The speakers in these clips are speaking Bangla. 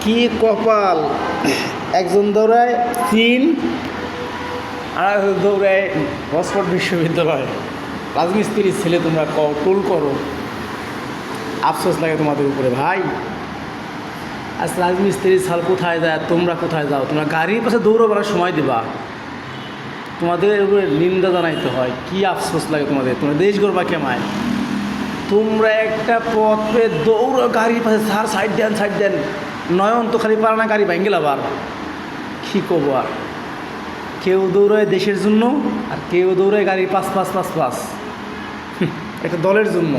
কি কপাল! একজন দৌড়ায় চীন, আর একজন দৌড়ায় অক্সফোর্ড বিশ্ববিদ্যালয়। রাজমিস্ত্রির ছেলে তোমরা টোল করো, আফসোস লাগে তোমাদের উপরে ভাই। আজ রাজমিস্ত্রির ছাল কোথায় যায়, তোমরা কোথায় যাও? তোমরা গাড়ির পাশে দৌড়াবার সময় দিবা, তোমাদের উপরে নিন্দা জানাইতে হয়। কি আফসোস লাগে তোমাদের, তোমরা দেশ গড়বা কেমায়? তোমরা একটা পথে দৌড়ো, গাড়ির পাশে সাইড দেন, নয়ন তো খালি পারে না, গাড়ি ভেঙে আবার কী করবো। আর কেউ দৌড়ায় দেশের জন্য, আর কেউ দৌড়ায় গাড়ি পাস একটা দলের জন্য।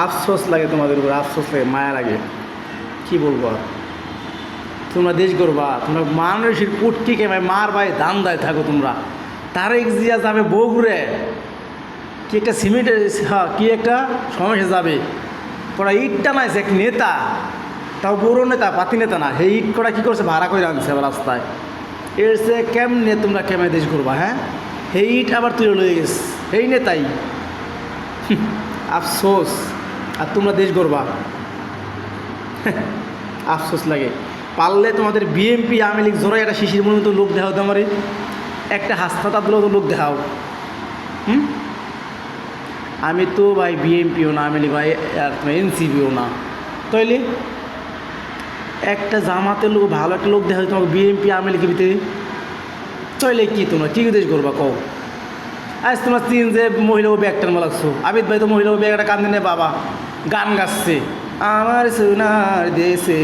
আফসোস লাগে তোমাদের উপর, আফসোস লাগে, মায়া লাগে। কি বলবো আর? তোমরা দেশ গড়বা, তোমরা মানুষের পুটকি কেমায় মার ভাই দান দেয় থাকো তোমরা। তারেক জিয়া যাবে বগুড়ে, কি একটা সিমেন্টের কি একটা সমস্যা যাবে, পড়া ইটটা নাইছে এক নেতা, তাও বড় নেতা, পাতি নেতা না, সেই ইট করা কী করছে, ভাড়া করে আনছে আবার রাস্তায়। এর সে কেমনে তোমরা কেমনে দেশ করবা? হ্যাঁ, সেই ইট আবার তুলে লয়ে গেছে এই নেতাই। আফসোস। আর তোমরা দেশ গড়বা, আফসোস লাগে। পারলে তোমাদের বিএমপি আওয়ামী লীগ জোড়াই একটা শিশির মতো লোক দেখাও, তোমারই একটা হাসপাতাল লোক দেখাও। আমি তো ভাই বিএমপিও না, আওয়ামী লীগ ভাই, আর এনসিপিও না, তাইলে একটা জামাতের লোক, ভালো একটা লোক দেখা তোমাকে বিএমপি আওয়ামী লীগের ভিতরে, তাইলে কি তোমরা কী দেশ করবা কও? আজ তোমার তিন যে মহিলা ব্যাগটার মা লাগছো, আবিদ ভাই তো মহিলা ব্যাগ একটা কান্দে নেই বাবা, গান গাচ্ছে আমার সোনার দেশে।